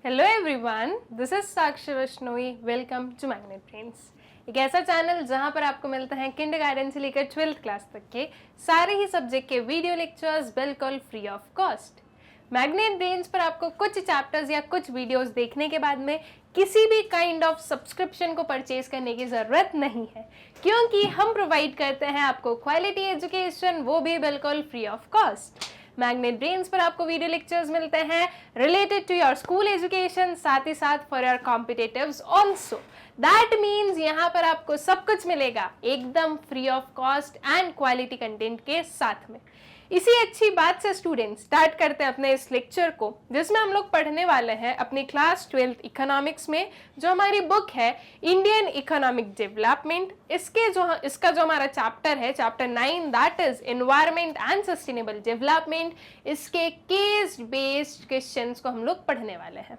Hello everyone, this is Sakshi Vaishnavi. Welcome to Magnet Brains, एक ऐसा channel जहां पर आपको मिलते हैं किंडरगार्टन से लेकर 12th क्लास तक के सारे ही सब्जेक्ट के वीडियो लेक्चर्स बिल्कुल free of cost. Magnet Brains पर आपको कुछ चैप्टर्स या कुछ वीडियोस देखने के बाद में किसी भी काइंड ऑफ सब्सक्रिप्शन को परचेज करने की ज़रूरत नहीं है, क्योंकि हम प्रोवाइड करते हैं आपको क्वालिटी एजुकेशन, वो भी बिल्कुल free of cost. Magnet Brains पर आपको वीडियो लेक्चर्स मिलते हैं related to your school education, साथ ही साथ for your competitives also. That means यहाँ पर आपको सब कुछ मिलेगा एकदम free of cost and quality content के साथ में। इसी अच्छी बात से स्टूडेंट्स स्टार्ट करते हैं अपने इस लेक्चर को, जिसमें हम लोग पढ़ने वाले हैं अपनी क्लास 12th इकोनॉमिक्स में जो हमारी बुक है इंडियन इकोनॉमिक डेवलपमेंट। इसका जो हमारा चैप्टर है, chapter 9, that is environment and sustainable development. इसके केस बेस्ड क्वेश्चंस को हम लोग पढ़ने वाले हैं।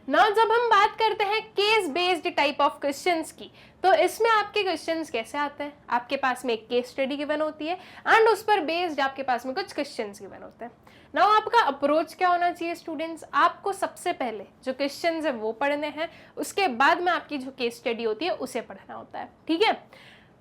नाउ जब हम बात करते हैं case based type of questions की, तो इसमें आपके क्वेश्चंस कैसे आते हैं? आपके पास में एक केस स्टडी गिवन होती है एंड उस पर बेस्ड आपके पास में कुछ क्वेश्चंस गिवन होते हैं। नाउ आपका अप्रोच क्या होना चाहिए स्टूडेंट्स? आपको सबसे पहले जो क्वेश्चंस है वो पढ़ने हैं, उसके बाद में आपकी जो केस स्टडी होती है उसे पढ़ना होता है, ठीक है।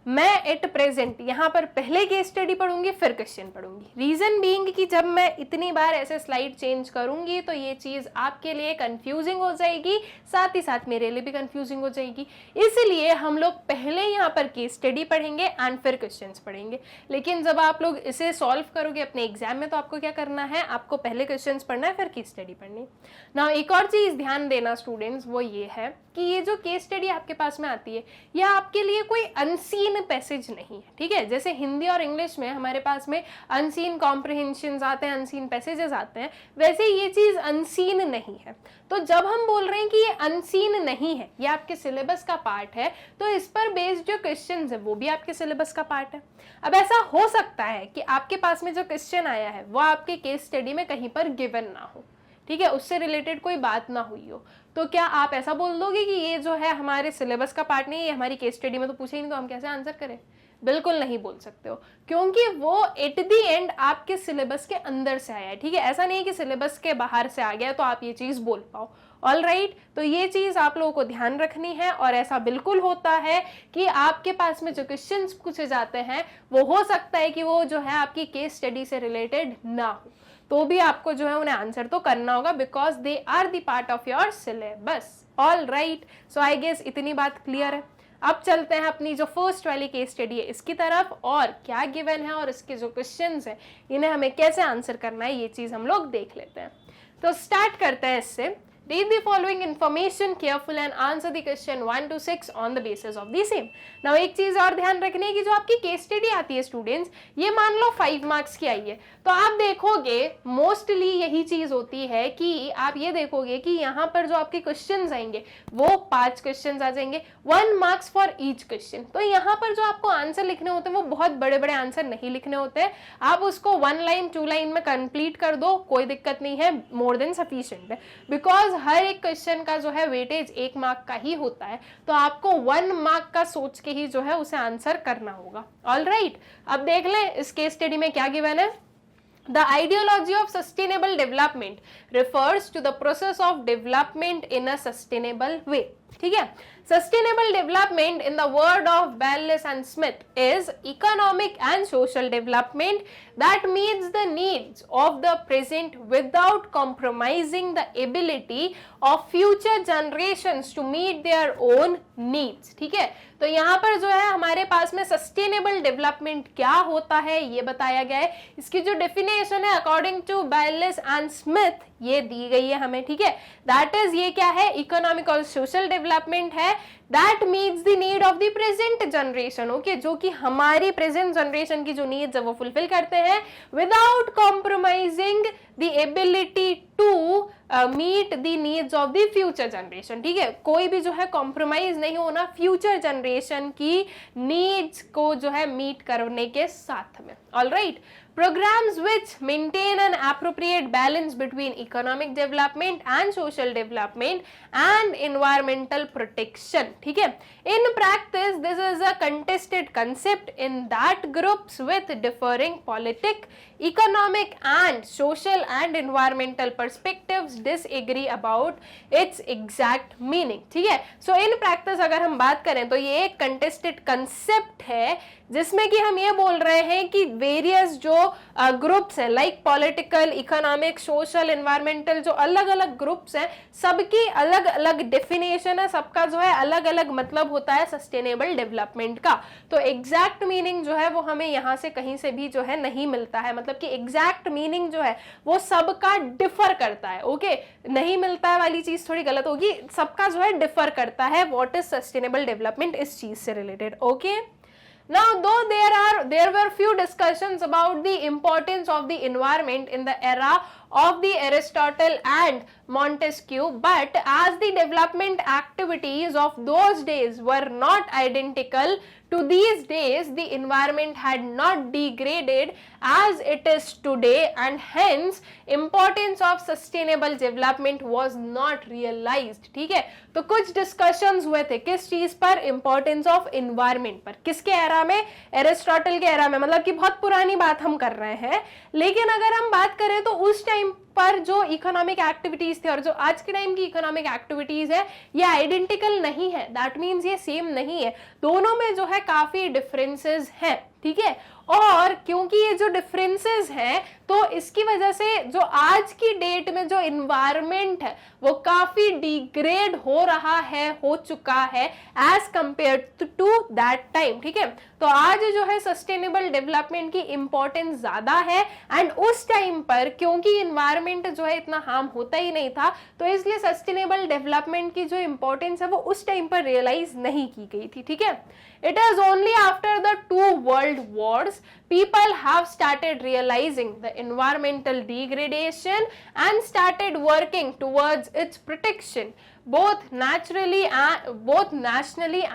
मैं एट प्रेजेंट यहाँ पर पहले केस स्टडी पढ़ूंगी फिर क्वेश्चन पढ़ूंगी। रीजन बीइंग कि जब मैं इतनी बार ऐसे स्लाइड चेंज करूंगी तो ये चीज आपके लिए कंफ्यूजिंग हो जाएगी, साथ ही साथ मेरे लिए भी कंफ्यूजिंग हो जाएगी। इसलिए हम लोग पहले यहाँ पर केस स्टडी पढ़ेंगे एंड फिर क्वेश्चंस पढ़ेंगे। लेकिन जब आप लोग इसे सॉल्व करोगे अपने एग्जाम में तो आपको क्या करना है? आपको पहले क्वेश्चंस पढ़ना है फिर केस स्टडी पढ़नी। नाउ एक और चीज ध्यान देना स्टूडेंट्स, वो ये है कि ये जो केस स्टडी आपके पास में आती है यह आपके लिए कोई अनसीन पैसेज नहीं है, ठीक है। जैसे हिंदी और इंग्लिश में हमारे पास में अनसीन कॉम्प्रिहेंशंस आते हैं, अनसीन पैसेजेस आते हैं, वैसे ये चीज अनसीन नहीं है। तो जब हम बोल रहे हैं कि ये अनसीन नहीं है, ये आपके सिलेबस का पार्ट है, तो इस पर बेस्ड जो क्वेश्चंस है वो भी आपके सिलेबस का पार्ट है। अब ऐसा हो सकता है कि आपके पास में जो क्वेश्चन आया है वो आपके केस स्टडी में कहीं पर गिवन ना हो, ठीक है, उससे रिलेटेड कोई बात ना हुई हो, तो क्या आप ऐसा बोल दोगे कि ये जो है हमारे सिलेबस का पार्ट नहीं है, ये हमारी केस स्टडी में तो पूछे ही नहीं, तो हम कैसे आंसर करें? बिल्कुल नहीं बोल सकते हो, क्योंकि वो एट द एंड आपके सिलेबस के अंदर से आया है, ठीक है। ऐसा नहीं कि सिलेबस के बाहर से आ गया तो आप ये चीज बोल पाओ। ऑल राइट, तो ये चीज आप लोगों को ध्यान रखनी है। और ऐसा बिल्कुल होता है कि आपके पास में जो क्वेश्चंस पूछे जाते हैं वो हो सकता है कि वो जो है आपकी केस स्टडी से रिलेटेड ना हो, तो भी आपको जो है उन्हें आंसर तो करना होगा, because they are the part of your syllabus. All right, so I guess इतनी बात क्लियर है। अब चलते हैं अपनी जो फर्स्ट वाली केस स्टडी है इसकी तरफ, और क्या गिवन है और इसके जो क्वेश्चंस हैं इन्हें हमें कैसे आंसर करना है ये चीज हम लोग देख लेते हैं। तो स्टार्ट करते हैं इससे। Read the following information careful and answer the question 1 to 6 on the basis of the same. Now एक चीज और ध्यान रखने की, जो आपकी केस स्टडी आती है स्टूडेंट्स, ये मान लो 5 मार्क्स की आई है, तो आप देखोगे मोस्टली यही चीज होती है कि आप ये देखोगे कि यहाँ पर जो आपके क्वेश्चंस आएंगे वो 5 क्वेश्चंस आ जाएंगे, 1 मार्क्स फॉर ईच क्वेश्चन। तो यहाँ पर जो आपको आंसर लिखने होते हैं वो बहुत बड़े बड़े आंसर नहीं लिखने होते हैं, आप उसको 1 लाइन 2 लाइन में कंप्लीट कर दो, कोई दिक्कत नहीं है, मोर देन सफिशिएंट है। बिकॉज हर एक क्वेश्चन का जो है वेटेज 1 मार्क का ही होता है, तो आपको 1 मार्क का सोच के ही जो है उसे आंसर करना होगा। ऑल राइट, अब देख लें इस केस स्टडी में क्या गिवन है। The ideology of sustainable development refers to the process of development in a sustainable way. ठीक है, sustainable development in the word of Ballis and Smith is economic and social development that meets the needs of the present without compromising the ability of future generations to meet their own needs. ठीक है, तो यहाँ पर जो है हमारे पास में sustainable development क्या होता है ये बताया गया है। इसकी जो डेफिनेशन है according to Ballis and Smith ये दी गई है हमें, ठीक है। दैट इज, ये क्या है? इकोनॉमिक और सोशल डेवलपमेंट है that meets the need of the present generation, okay, जो कि हमारी प्रेजेंट जनरेशन की जो नीड्स है वो फुलफिल करते हैं without compromising the ability to meet the needs of the future generation, ठीक है। कोई भी जो है कॉम्प्रोमाइज नहीं होना फ्यूचर जनरेशन की नीड्स को जो है मीट करने के साथ में। All right, programs which maintain an appropriate balance between economic development and social development and environmental protection, ठीक है। In practice this is a contested concept in that groups with differing politic economic and social and environmental perspectives disagree about its exact meaning. ठीक है, सो in practice अगर हम बात करें तो ये एक कंटेस्टेड कंसेप्ट है जिसमें कि हम ये बोल रहे हैं कि वेरियस जो ग्रुप्स हैं like political, economic, social, environmental, जो अलग अलग ग्रुप्स हैं सबकी अलग अलग डेफिनेशन है, सबका जो है अलग अलग मतलब होता है सस्टेनेबल डेवलपमेंट का। तो एग्जैक्ट मीनिंग जो है वो हमें यहाँ से कहीं से भी जो है नहीं मिलता है, मतलब कि एग्जैक्ट मीनिंग जो है वो सबका डिफर करता है। ओके, नहीं मिलता है वाली चीज थोड़ी गलत होगी, सबका जो है डिफर करता है व्हाट इज सस्टेनेबल डेवलपमेंट इस चीज से related. Okay, now though there were few discussions about the importance of the environment in the era of the Aristotle and Montesquieu, but as the development activities of those days were not identical to these days, the environment had not degraded as it is today, and hence importance of sustainable development was not realized. ठीक है, तो कुछ discussions हुए थे किस चीज पर, importance of environment पर। किसके एरा में? एरिस्टोटल के एरा में, मतलब कि बहुत पुरानी बात हम कर रहे हैं। लेकिन अगर हम बात करें तो उस टाइम पर जो इकोनॉमिक एक्टिविटीज थे और जो आज के टाइम की इकोनॉमिक एक्टिविटीज है ये आइडेंटिकल नहीं है, दैट मीन्स ये सेम नहीं है, दोनों में जो है काफी डिफरेंसेस हैं। ठीक है, और क्योंकि ये जो डिफरेंसेस हैं तो इसकी वजह से जो आज की डेट में जो इन्वायरमेंट है वो काफी डिग्रेड हो रहा है, हो चुका है as compare to that time. ठीक है, तो आज जो है सस्टेनेबल डेवलपमेंट की इंपॉर्टेंस ज्यादा है, एंड उस टाइम पर क्योंकि इन्वायरमेंट जो है इतना हार्म होता ही नहीं था तो इसलिए सस्टेनेबल डेवलपमेंट की जो इंपॉर्टेंस है वो उस टाइम पर रियलाइज नहीं की गई थी। ठीक है, it is only after the two world wars people have started realizing the environmental degradation and started working towards its protection both nationally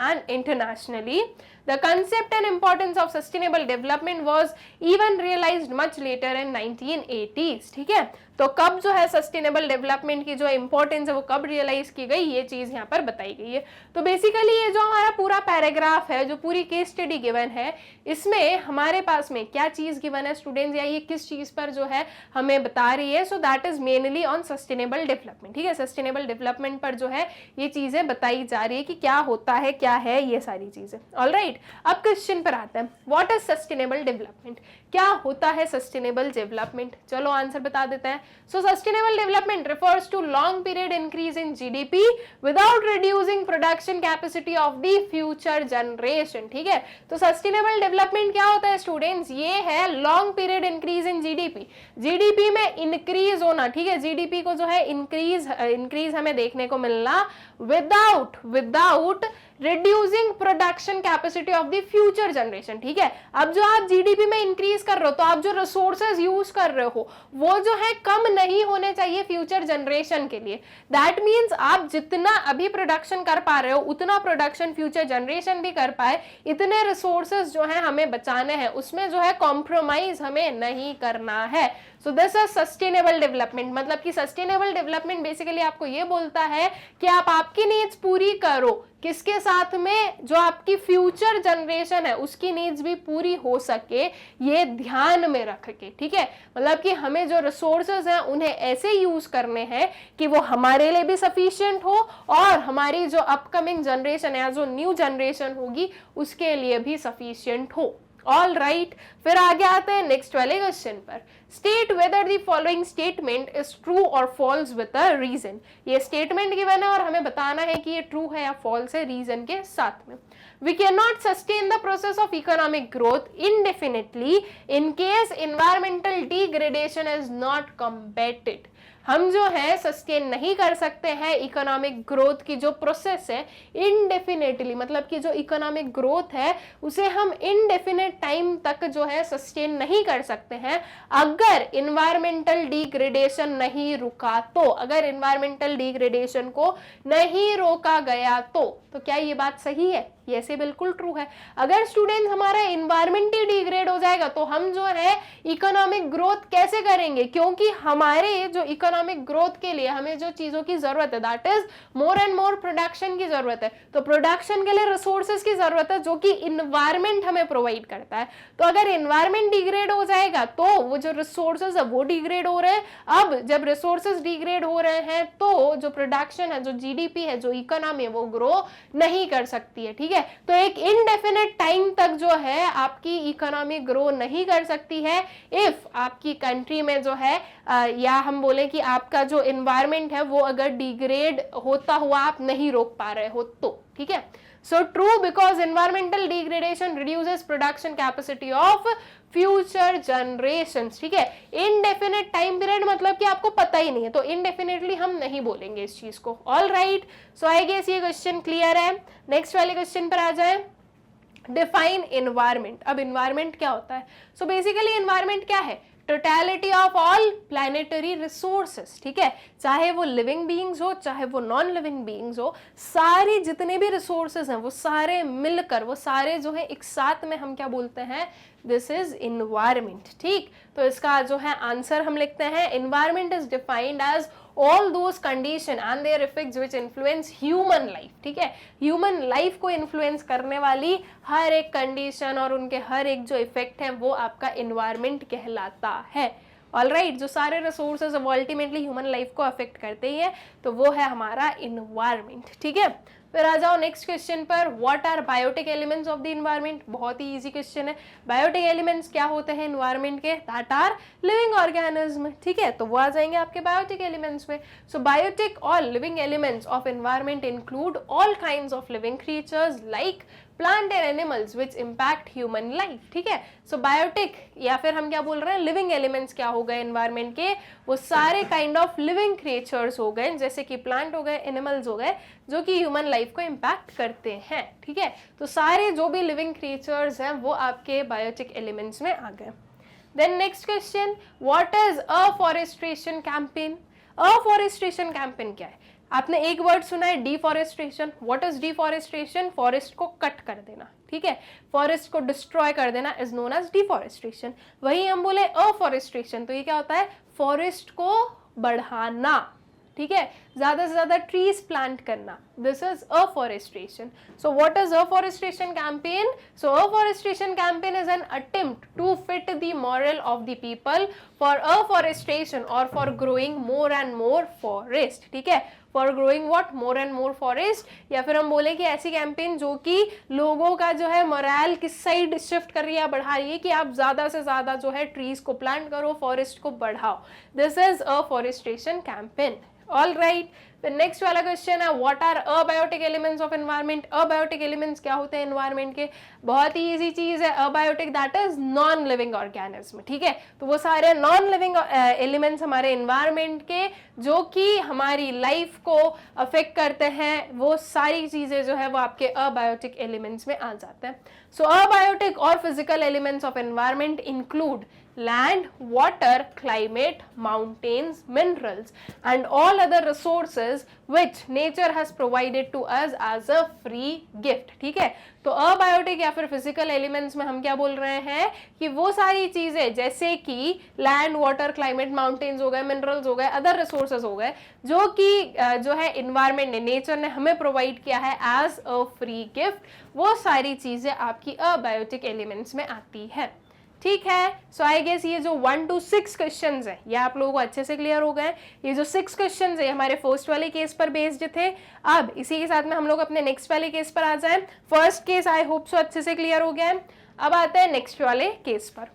and internationally. The concept and importance of sustainable development was even realized much later in 1980s. ठीक है, तो कब जो है sustainable development की जो importance है वो कब रियलाइज की गई, ये चीज यहाँ पर बताई गई है। तो बेसिकली ये जो हमारा पूरा पैराग्राफ है, जो पूरी केस स्टडी गिवन है, इसमें हमारे पास में क्या चीज गिवन है स्टूडेंट्स, या ये किस चीज पर जो है हमें बता रही है। So that is mainly on sustainable development. ठीक है, सस्टेनेबल डेवलपमेंट पर जो है ये चीजें बताई जा रही है कि क्या होता है, क्या है ये सारी चीजें। ऑलराइट, अब क्वेश्चन पर आते हैं, व्हाट इज सस्टेनेबल डेवलपमेंट, क्या होता है सस्टेनेबल डेवलपमेंट। चलो आंसर बता देते हैं। So sustainable development refers to long period increase in GDP without reducing production capacity of the future generation. ठीक है, तो सस्टेनेबल डेवलपमेंट क्या होता है स्टूडेंट्स, ये है long period increase in GDP, GDP में इंक्रीज होना। ठीक है, जीडीपी को जो है इंक्रीज हमें देखने को मिलना without reducing production capacity of the future generation. ठीक है, अब जो आप जीडीपी में इंक्रीज कर रहे हो तो आप जो रिसोर्सेज यूज कर रहे हो वो जो है कम नहीं होने चाहिए फ्यूचर जनरेशन के लिए। दैट मीन्स आप जितना अभी प्रोडक्शन कर पा रहे हो उतना प्रोडक्शन फ्यूचर जनरेशन भी कर पाए, इतने रिसोर्सेज जो है हमें बचाने हैं, उसमें जो है कॉम्प्रोमाइज हमें नहीं करना है। So this is sustainable development. मतलब कि सस्टेनेबल डेवलपमेंट बेसिकली आपको ये बोलता है कि आप आपकी नीड्स पूरी करो, किसके साथ में, जो आपकी फ्यूचर जनरेशन है उसकी नीड्स भी पूरी हो सके, ये ध्यान में रख के। ठीक है, मतलब कि हमें जो रिसोर्सेज हैं उन्हें ऐसे यूज करने हैं कि वो हमारे लिए भी सफिशिएंट हो और हमारी जो अपकमिंग जनरेशन है, जो न्यू जनरेशन होगी, उसके लिए भी सफिशिएंट हो। ऑल राइट, फिर आगे आते हैं नेक्स्ट वाले क्वेश्चन पर। State whether the following statement is true और फॉल्स विद अ रीजन। ये स्टेटमेंट गिवन है और हमें बताना है कि ये ट्रू है या फॉल्स है रीजन के साथ में। We cannot sustain the process of economic growth indefinitely in case environmental degradation is not combated. हम जो है सस्टेन नहीं कर सकते हैं इकोनॉमिक ग्रोथ की जो प्रोसेस है इनडेफिनेटली, मतलब कि जो इकोनॉमिक ग्रोथ है उसे हम इनडेफिनेट टाइम तक जो है सस्टेन नहीं कर सकते हैं अगर इन्वायरमेंटल डिग्रेडेशन नहीं रुका तो। अगर इन्वायरमेंटल डिग्रेडेशन को नहीं रोका गया तो क्या ये बात सही है? ये से बिल्कुल ट्रू है। अगर स्टूडेंट्स हमारा इन्वायरमेंट ही डिग्रेड हो जाएगा तो हम जो है इकोनॉमिक ग्रोथ कैसे करेंगे, क्योंकि हमारे जो इकोनॉमिक ग्रोथ के लिए हमें जो चीजों की जरूरत है that is more and more production की जरूरत है। तो प्रोडक्शन के लिए रिसोर्सेज की जरूरत है जो कि इन्वायरमेंट हमें प्रोवाइड करता है। तो अगर इन्वायरमेंट डिग्रेड हो जाएगा तो वो जो रिसोर्सेज है वो डिग्रेड हो रहे हैं। अब जब रिसोर्सेज डिग्रेड हो रहे हैं तो जो प्रोडक्शन है, जो जीडीपी है, जो इकोनॉमी है वो ग्रो नहीं कर सकती है। ठीक है, तो एक इनडेफिनेट टाइम तक जो है आपकी इकोनॉमी ग्रो नहीं कर सकती है इफ आपकी कंट्री में जो है या हम बोले कि आपका जो एनवायरनमेंट है वो अगर डिग्रेड होता हुआ आप नहीं रोक पा रहे हो तो। ठीक है, so true because environmental degradation reduces production capacity of future generations. ठीक है, इनडेफिनेट टाइम पीरियड मतलब कि आपको पता ही नहीं है, तो इनडेफिनेटली हम नहीं बोलेंगे इस चीज को। All right, so I guess ये क्वेश्चन क्लियर है। नेक्स्ट वाले क्वेश्चन पर आ जाए। Define environment. अब एनवायरमेंट क्या होता है? सो बेसिकली एनवायरमेंट क्या है? Totality of all planetary resources. ठीक है, चाहे वो लिविंग बीइंग्स हो चाहे वो नॉन लिविंग बीइंग्स हो, सारे जितने भी रिसोर्सेस हैं वो सारे मिलकर, वो सारे जो है एक साथ में हम क्या बोलते हैं? This is environment. ठीक, तो इसका जो है आंसर हम लिखते हैं environment is defined as all those condition and their effects which influence human life। ठीक है, ह्यूमन लाइफ को इन्फ्लुएंस करने वाली हर एक कंडीशन और उनके हर एक जो इफेक्ट है वो आपका एनवायरमेंट कहलाता है। ऑलराइट, जो सारे रिसोर्सेज वो अल्टीमेटली ह्यूमन लाइफ को अफेक्ट करते ही है, तो वो है हमारा एनवायरमेंट। ठीक है, फिर आ जाओ नेक्स्ट क्वेश्चन पर। What are biotic elements of the environment? बहुत ही इजी क्वेश्चन है। बायोटिक एलिमेंट्स क्या होते हैं एनवायरमेंट के? That are living organism. ठीक है, तो वो आ जाएंगे आपके बायोटिक एलिमेंट्स में। सो बायोटिक और living elements of environment include all kinds of living creatures like plant and animals which impact human life. ठीक है, सो बायोटिक या फिर हम क्या बोल रहे हैं, लिविंग एलिमेंट्स क्या हो गए एनवायरमेंट के? वो सारे काइंड ऑफ लिविंग क्रिएचर्स हो गए, जैसे कि प्लांट हो गए, एनिमल्स हो गए, जो कि ह्यूमन लाइफ को इम्पैक्ट करते हैं। ठीक है, तो सारे जो भी लिविंग क्रिएचर्स हैं वो आपके बायोटिक एलिमेंट्स में आ गए। Then next question, what is afforestation campaign? Afforestation campaign क्या है? आपने एक वर्ड सुना है deforestation. What is deforestation? Forest को कट कर देना। ठीक है, फॉरेस्ट को डिस्ट्रॉय कर देना इज नोन एज डिफॉरेस्टेशन। वही हम बोले अफॉरेस्टेशन, तो ये क्या होता है? फॉरेस्ट को बढ़ाना। ठीक है, ज्यादा से ज्यादा ट्रीज प्लांट करना, this is afforestation. So what is afforestation campaign? So afforestation campaign is an attempt to fit the moral of the people for afforestation और for growing more and more forest. ठीक है, for growing what? More and more forest. या फिर हम बोले कि ऐसी campaign जो कि लोगों का जो है मोरल किस साइड शिफ्ट कर रही है, बढ़ा रही है, कि आप ज्यादा से ज्यादा जो है ट्रीज को प्लांट करो, फॉरेस्ट को बढ़ाओ। This is afforestation campaign. All right, फिर नेक्स्ट वाला क्वेश्चन है, what are abiotic elements of environment? Abiotic elements क्या होते हैं एनवायरमेंट के? बहुत ही इजी चीज है, abiotic that is non living organism. ठीक है, तो वो सारे नॉन लिविंग एलिमेंट्स हमारे एनवायरमेंट के जो कि हमारी लाइफ को अफेक्ट करते हैं, वो सारी चीजें जो है वो आपके अबायोटिक एलिमेंट्स में आ जाते हैं। सो अबायोटिक और physical elements of environment include land, water, climate, mountains, minerals and all other resources which nature has provided to us as a free gift। ठीक है, तो अबायोटिक या फिर फिजिकल एलिमेंट्स में हम क्या बोल रहे हैं कि वो सारी चीजें जैसे कि लैंड, वाटर, क्लाइमेट, माउंटेन्स हो गए, मिनरल्स हो गए, अदर रिसोर्सेज हो गए, जो कि जो है इन्वायरमेंट ने, नेचर ने हमें प्रोवाइड किया है एज अ फ्री गिफ्ट, वो सारी चीजें आपकी अबायोटिक एलिमेंट्स में आती है। ठीक है, सो आई गेस ये जो 1 to 6 क्वेश्चंस है ये आप लोगों को अच्छे से क्लियर हो गए। ये जो 6 क्वेश्चंस है हमारे फर्स्ट वाले केस पर बेस्ड थे। अब इसी के साथ में हम लोग अपने नेक्स्ट वाले केस पर आ जाएं। First case I hope so अच्छे से क्लियर हो गया है। अब आते हैं नेक्स्ट वाले केस पर।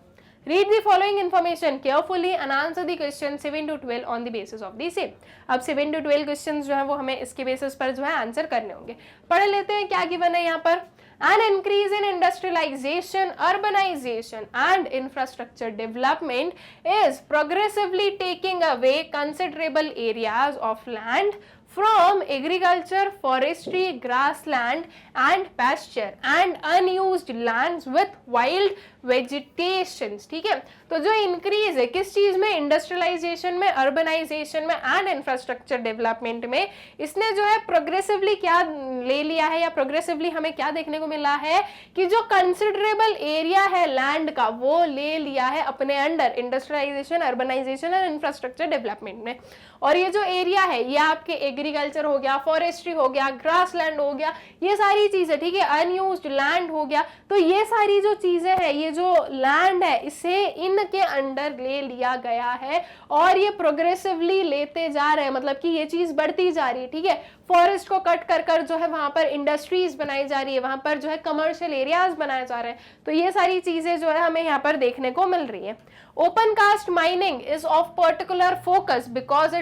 Read the following information carefully and answer the question 7 to 12 on the basis of the same। अब 7 to 12 क्वेश्चंस जो है वो हमें इसके बेसिस पर जो है आंसर करने होंगे। पढ़ लेते हैं क्या गिवन है यहाँ पर। An increase in industrialization, urbanization and infrastructure development is progressively taking away considerable areas of land from agriculture, forestry, grassland and pasture and unused lands with wild vegetations। ठीक है, तो जो इंक्रीज है किस चीज में, इंडस्ट्रियलाइजेशन में, अर्बनाइजेशन में एंड इंफ्रास्ट्रक्चर डेवलपमेंट में, इसने जो है प्रोग्रेसिवली क्या ले लिया है, या प्रोग्रेसिवली हमें क्या देखने को मिला है कि जो कंसिडरेबल एरिया है लैंड का वो ले लिया है अपने under industrialisation, urbanisation and infrastructure development में। और ये जो एरिया है ये आपके एग्रीकल्चर हो गया, फॉरेस्ट्री हो गया, ग्रास लैंड हो गया, ये सारी चीजें, ठीक है, अनयूज्ड लैंड हो गया, तो ये सारी जो चीजें हैं, ये जो लैंड है इसे इनके अंडर ले लिया गया है और ये प्रोग्रेसिवली लेते जा रहे हैं, मतलब कि ये चीज बढ़ती जा रही है, ठीक है। फॉरेस्ट को कट कर कर जो है वहां पर इंडस्ट्रीज बनाई जा रही है, वहां पर जो है कमर्शियल एरियाज बनाए जा रहे हैं, तो ये सारी चीजें जो है हमें यहाँ पर देखने को मिल रही है। Open cast mining is of particular focus because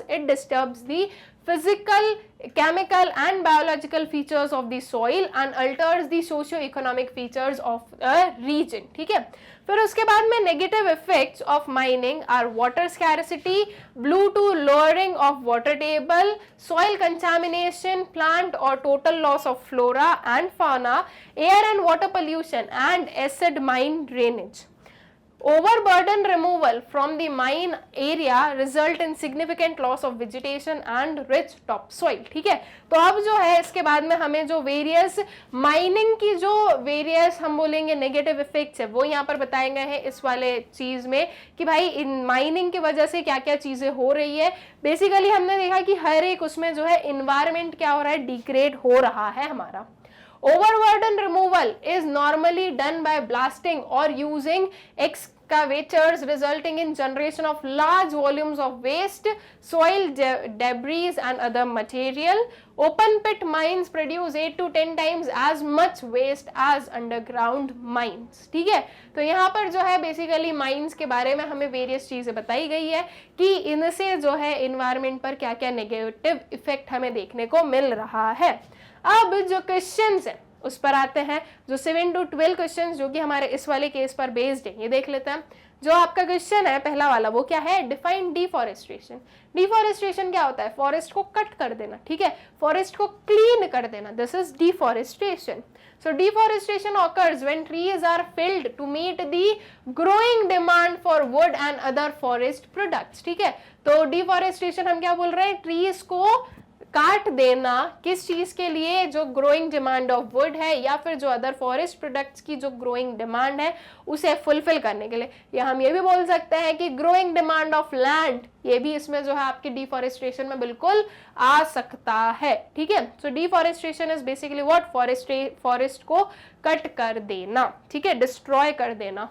it disturbs the physical, chemical and biological features of the soil and alters the socio-economic features of a region, ठीक है। फिर उसके बाद में negative effects of mining are water scarcity, ब्लू to lowering of water table, soil contamination, plant और total loss of flora and fauna, air and water pollution and acid mine drainage. Overburden removal from the mine area result in significant loss of vegetation and rich topsoil, ठीक है। तो अब जो है इसके बाद में हमें जो वेरियस माइनिंग की जो वेरियस हम बोलेंगे नेगेटिव इफेक्ट्स है वो यहाँ पर बताए गए हैं इस वाले चीज में कि भाई इन माइनिंग की वजह से क्या क्या चीजें हो रही है। बेसिकली हमने देखा कि हर एक उसमें जो है इन्वायरमेंट क्या हो रहा है, डिग्रेड हो रहा है हमारा। Overburden removal is normally done by blasting or using excavators, resulting in generation of large volumes of waste, soil debris and other material. Open pit mines produce 8 to 10 times as much waste as underground mines, ठीक है। तो यहाँ पर जो है basically mines के बारे में हमें वेरियस चीजें बताई गई है कि इनसे जो है इन्वायरमेंट पर क्या क्या नेगेटिव इफेक्ट हमें देखने को मिल रहा है। अब जो क्वेश्चंस है उस पर आते हैं, जो 7 to 12 क्वेश्चंस जो कि हमारे इस वाले केस पर बेस्ड है, ये देख लेते हैं। जो आपका क्वेश्चन है पहला वाला वो क्या है, डिफाइन डिफॉरेस्टेशन। डिफॉरेस्टेशन क्या होता है, फॉरेस्ट को कट कर देना, ठीक है, फॉरेस्ट को क्लीन कर देना, this is deforestation. So deforestation occurs when trees are felled to meet the growing demand for wood and other forest products, ठीक है। तो डिफॉरेस्टेशन हम क्या बोल रहे हैं, ट्रीज को काट देना किस चीज के लिए, जो ग्रोइंग डिमांड ऑफ वुड है या फिर जो अदर फॉरेस्ट प्रोडक्ट्स की जो ग्रोइंग डिमांड है उसे फुलफिल करने के लिए। या हम ये भी बोल सकते हैं कि ग्रोइंग डिमांड ऑफ लैंड, ये भी इसमें जो है आपकी डिफॉरेस्टेशन में बिल्कुल आ सकता है, ठीक है। So deforestation is basically what, forest को कट कर देना, ठीक है, डिस्ट्रॉय कर देना।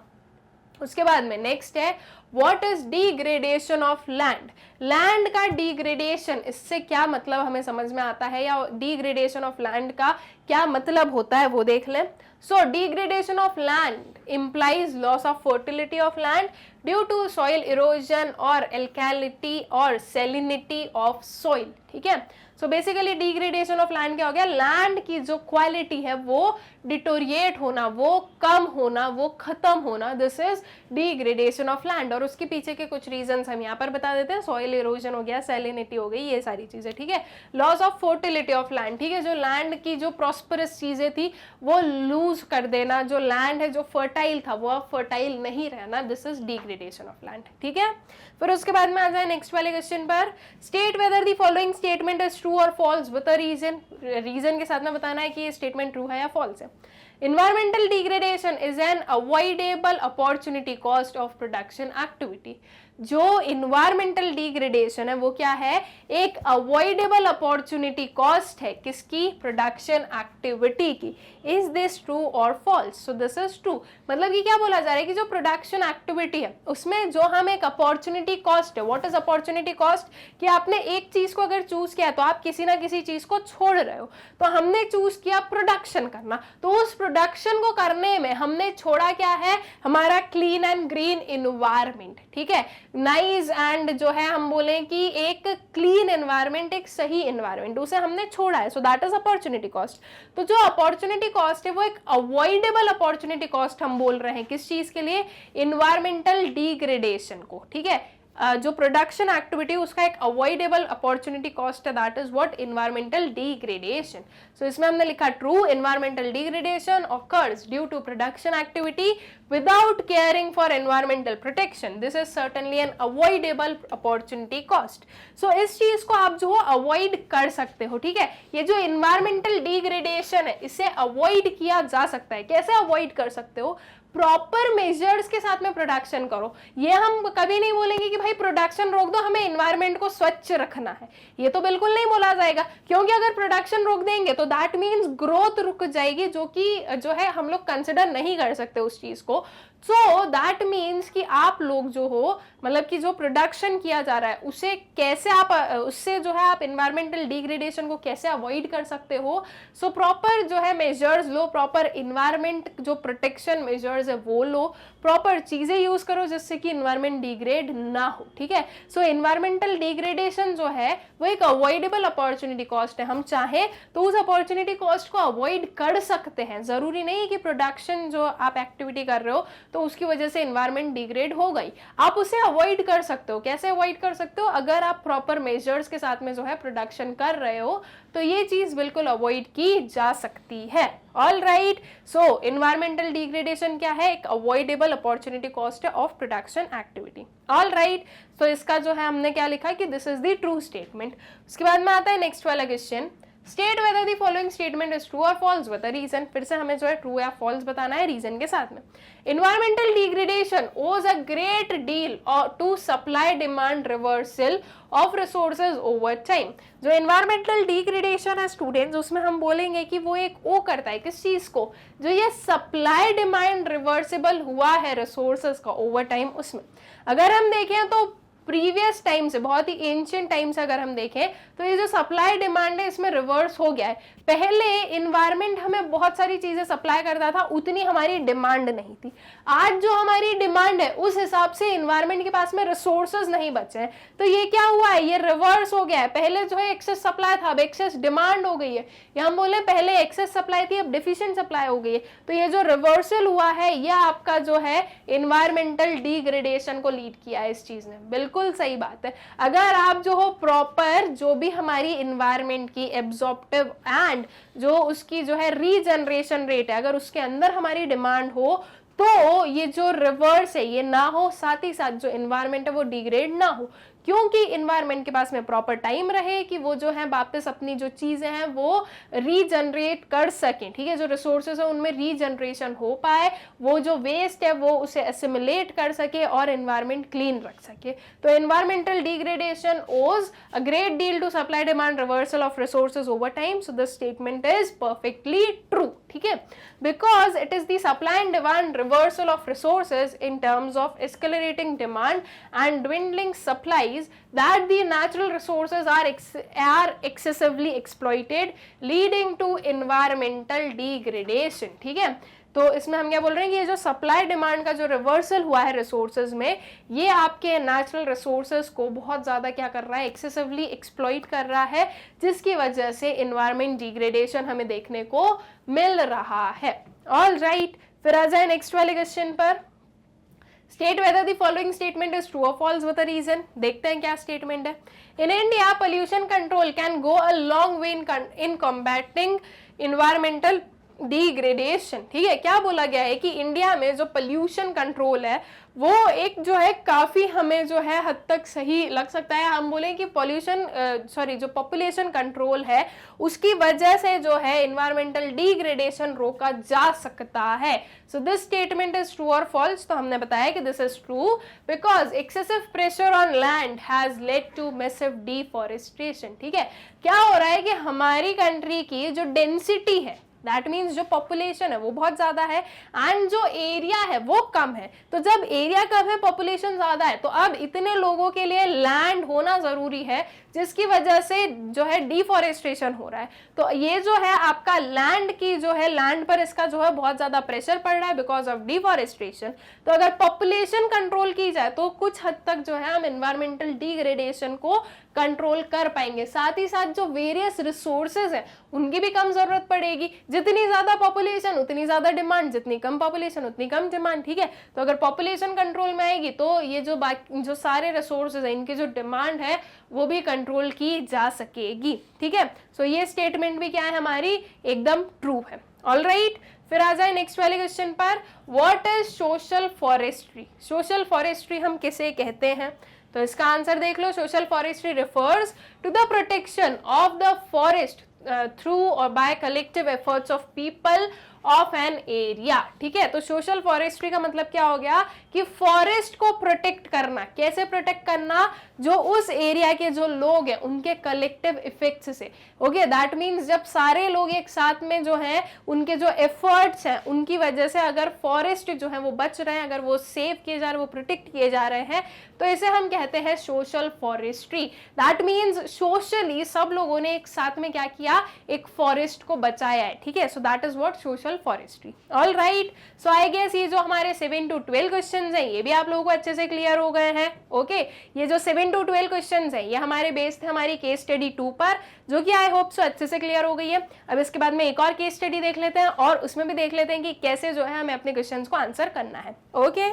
उसके बाद में नेक्स्ट है what is degradation of land. Land का डिग्रेडेशन, इससे क्या मतलब हमें समझ में आता है, या डिग्रेडेशन ऑफ लैंड का क्या मतलब होता है वो देख लें। So degradation of land implies loss of fertility of land due to soil erosion or alkalinity or salinity of soil, ठीक है। So basically degradation of land क्या हो गया, लैंड की जो क्वालिटी है वो डिटोरिएट होना, वो कम होना, वो खत्म होना, this is degradation of land. और उसके पीछे के कुछ रीजंस हम यहाँ पर बता देते हैं, सॉइल इरोजन हो गया, सैलिनिटी हो गई, ये सारी चीजें, ठीक है। Loss of fertility of land, ठीक है, जो लैंड की जो प्रॉस्परस चीजें थी वो लूज कर देना, जो लैंड है जो फर्टाइल था वो अब फर्टाइल नहीं रहना, this is degradation of land, ठीक है। फिर उसके बाद में आ जाए नेक्स्ट वाले क्वेश्चन पर, state whether the following statement is true और false with a reason. Reason के साथ में बताना है कि ये स्टेटमेंट ट्रू है या फॉल्स है। Environmental degradation is an avoidable opportunity cost of production activity. जो इन्वायरमेंटल डिग्रेडेशन है वो क्या है, एक अवॉइडेबल अपॉर्चुनिटी कॉस्ट है, किसकी, प्रोडक्शन एक्टिविटी की। इज दिस ट्रू और false, so this is true. मतलब कि क्या बोला जा रहा है कि जो प्रोडक्शन एक्टिविटी है उसमें जो हम एक अपॉर्चुनिटी कॉस्ट है, व्हाट इज अपॉर्चुनिटी कॉस्ट, कि आपने एक चीज को अगर चूज किया तो आप किसी ना किसी चीज को छोड़ रहे हो। तो हमने चूज किया प्रोडक्शन करना, तो उस प्रोडक्शन को करने में हमने छोड़ा क्या है, हमारा क्लीन एंड ग्रीन इन्वायरमेंट, ठीक है, नाइस एंड जो है हम बोले कि एक क्लीन एनवायरनमेंट, एक सही एनवायरनमेंट, उसे हमने छोड़ा है, so that is opportunity cost. तो जो अपॉर्चुनिटी कॉस्ट है वो एक अवॉइडेबल अपॉर्चुनिटी कॉस्ट हम बोल रहे हैं, किस चीज के लिए, इन्वायरमेंटल डिग्रेडेशन को, ठीक है। जो प्रोडक्शन एक्टिविटी उसका एक अवॉइडेबल अपॉर्चुनिटी कॉस्ट है, that is what, environmental degradation. So इसमें हमने लिखा true, environmental degradation occurs due to production activity without caring for environmental protection, this is certainly an avoidable opportunity cost. So इस चीज को आप जो अवॉइड कर सकते हो, ठीक है। ये जो एनवायरमेंटल डिग्रेडेशन है इसे अवॉइड किया जा सकता है। कैसे अवॉइड कर सकते हो? प्रॉपर मेजर्स के साथ में प्रोडक्शन करो। ये हम कभी नहीं बोलेंगे कि भाई प्रोडक्शन रोक दो, हमें एनवायरनमेंट को स्वच्छ रखना है, ये तो बिल्कुल नहीं बोला जाएगा, क्योंकि अगर प्रोडक्शन रोक देंगे तो दैट मीन्स ग्रोथ रुक जाएगी, जो कि जो है हम लोग कंसिडर नहीं कर सकते उस चीज को। सो दैट मीन्स कि आप लोग जो हो, मतलब कि जो प्रोडक्शन किया जा रहा है उसे कैसे आप, उससे जो है आप एनवायरमेंटल डिग्रेडेशन को कैसे अवॉइड कर सकते हो। सो प्रॉपर जो है मेजर्स लो, प्रॉपर एनवायरमेंट जो प्रोटेक्शन मेजर्स है वो लो, प्रॉपर चीजें यूज करो जिससे कि एनवायरमेंट डिग्रेड ना हो, ठीक है। सो एनवायरमेंटल डिग्रेडेशन जो है वो एक अवॉइडेबल अपॉर्चुनिटी कॉस्ट है। हम चाहे तो उस अपॉर्चुनिटी कॉस्ट को अवॉइड कर सकते हैं। जरूरी नहीं कि प्रोडक्शन जो आप एक्टिविटी कर रहे हो तो उसकी वजह से एनवायरमेंट डिग्रेड हो गई, आप उसे अवॉइड कर सकते हो। कैसे अवॉइड कर सकते हो? अगर आप प्रॉपर मेजर्स के साथ में जो है प्रोडक्शन कर रहे हो तो ये चीज बिल्कुल अवॉइड की जा सकती है। ऑल राइट, सो एनवायरमेंटल डिग्रेडेशन क्या है? एक अवॉइडेबल अपॉर्चुनिटी कॉस्ट है of production activity. All right, तो इसका जो है हमने क्या लिखा कि this is the true statement. उसके बाद में आता है नेक्स्ट वाला question, state whether the following statement is true और फॉल्स विद द रीजन। फिर से हमें जो है ट्रू या फॉल्स बताना है रीजन के साथ में। Environmental degradation owes a great deal to supply demand reversal of resources over time. जो एनवायरमेंटल डिग्रेडेशन है स्टूडेंट्स, उसमें हम बोलेंगे कि वो एक ओ करता है किस चीज को, जो ये सप्लाई डिमांड रिवर्सिबल हुआ है रिसोर्सेज का ओवर टाइम। उसमें अगर हम देखें तो प्रीवियस टाइम से, बहुत ही एंशियंट टाइम से अगर हम देखें तो ये जो सप्लाई डिमांड है इसमें रिवर्स हो गया है। पहले इन्वायरमेंट हमें बहुत सारी चीजें सप्लाई करता था, उतनी हमारी डिमांड नहीं थी। आज जो हमारी डिमांड है उस हिसाब से इन्वायरमेंट के पास में रिसोर्सेज नहीं बचे हैं, तो ये क्या हुआ है, ये रिवर्स हो गया है। पहले जो है एक्सेस सप्लाई था, अब एक्सेस डिमांड हो गई है, या हम बोले पहले एक्सेस सप्लाई थी अब डिफिशिएंट सप्लाई हो गई है। तो ये जो रिवर्सल हुआ है ये आपका जो है इन्वायरमेंटल डिग्रेडेशन को लीड किया है इस चीज ने। बिल्कुल सही बात है। अगर आप जो हो प्रॉपर जो भी हमारी इन्वायरमेंट की एब्जॉर्प्टिव एंड जो उसकी जो है रीजनरेशन रेट है, अगर उसके अंदर हमारी डिमांड हो तो ये जो रिवर्स है ये ना हो, साथ ही साथ जो एनवायरमेंट है वो डिग्रेड ना हो, क्योंकि इन्वायरमेंट के पास में प्रॉपर टाइम रहे कि वो जो है वापस अपनी जो चीजें हैं वो रीजनरेट कर सकें, ठीक है। जो रिसोर्सेज है उनमें रीजनरेशन हो पाए, वो जो वेस्ट है वो उसे एसिमुलेट कर सके और एनवायरमेंट क्लीन रख सके। तो environmental degradation owes a great deal to supply demand reversal of resources over time. So this statement is perfectly true, ठीक है, because it is the supply and demand reversal of resources in terms of escalating demand and dwindling supplies that the natural resources are excessively exploited, leading to environmental degradation, ठीक है। तो इसमें हम क्या बोल रहे हैं कि ये जो सप्लाई डिमांड का जो रिवर्सल हुआ है रिसोर्सेज में, ये आपके नेचुरल रिसोर्सेज को बहुत ज़्यादा क्या कर रहा है, एक्सेसिवली एक्सप्लॉइट कर रहा है, जिसकी वजह से एनवायरमेंट डिग्रेडेशन हमें देखने को मिल रहा है। ऑल राइट, फिर आ जाए नेक्स्ट वाले क्वेश्चन पर। State whether the following statement is true और फॉल्स विद अ रीजन। देखते हैं क्या स्टेटमेंट है। In India pollution control can go a long way in combating environmental degradation, ठीक है। क्या बोला गया है कि इंडिया में जो पोल्यूशन कंट्रोल है वो एक जो है काफी हमें जो है हद तक सही लग सकता है। हम बोले कि पॉल्यूशन जो पॉपुलेशन कंट्रोल है उसकी वजह से जो है एनवायरमेंटल डिग्रेडेशन रोका जा सकता है। So this statement is true और फॉल्स। तो हमने बताया कि this is true because excessive pressure on land has led to massive deforestation, ठीक है। क्या हो रहा है कि हमारी कंट्री की जो डेंसिटी है, दैट मीन्स जो पॉपुलेशन है वो बहुत ज्यादा है एंड जो एरिया है वो कम है। तो जब एरिया कम है, पॉपुलेशन ज्यादा है, तो अब इतने लोगों के लिए लैंड होना जरूरी है, जिसकी वजह से जो है डिफॉरेस्टेशन हो रहा है। तो ये जो है आपका लैंड की जो है, लैंड पर इसका जो है बहुत ज्यादा प्रेशर पड़ रहा है बिकॉज ऑफ डिफॉरेस्टेशन। तो अगर पॉपुलेशन कंट्रोल की जाए तो कुछ हद तक जो है हम एनवायरमेंटल डिग्रेडेशन को कंट्रोल कर पाएंगे। साथ ही साथ जो वेरियस रिसोर्सेज हैं उनकी भी कम जरूरत पड़ेगी। जितनी ज्यादा पॉपुलेशन उतनी ज्यादा डिमांड, जितनी कम पॉपुलेशन उतनी कम डिमांड, ठीक है। तो अगर पॉपुलेशन कंट्रोल में आएगी तो ये जो सारे रिसोर्सेज हैं इनकी जो डिमांड है वो भी कंट्रोल की जा सकेगी, ठीक है। सो ये स्टेटमेंट भी क्या है हमारी, एकदम ट्रू है। ऑल राइट, फिर आ जाए नेक्स्ट वाले क्वेश्चन पर, what is social forestry. Social forestry हम किसे कहते हैं, तो इसका आंसर देख लो। Social forestry refers to the protection of the forest through और by collective efforts of people of an area, ठीक है। तो सोशल फॉरेस्ट्री का मतलब क्या हो गया कि फॉरेस्ट को प्रोटेक्ट करना। कैसे प्रोटेक्ट करना, जो उस एरिया के जो लोग हैं उनके कलेक्टिव इफेक्ट्स से, ओके। दैट मीन्स जब सारे लोग एक साथ में जो है उनके जो एफर्ट्स हैं उनकी वजह से अगर फॉरेस्ट जो है वो बच रहे हैं, अगर वो सेव किए जा रहे हैं, वो प्रोटेक्ट किए जा रहे हैं, तो इसे हम कहते हैं social forestry. That means socially सब लोगों ने एक साथ में क्या किया, एक फॉरेस्ट को बचाया है, ठीक है। So that is what social forestry. All right, so I guess ये जो हमारे 7 to 12 क्वेश्चंस हैं ये भी आप लोगों को अच्छे से क्लियर हो गए हैं, ओके। ये जो 7 to 12 क्वेश्चंस हैं ये हमारे बेस थे हमारी केस स्टडी 2 पर, जो कि आई होप सो अच्छे से क्लियर हो गई है। अब इसके बाद में एक और केस स्टडी देख लेते हैं और उसमें भी देख लेते हैं कि कैसे जो है हमें अपने क्वेश्चंस को आंसर करना है, okay.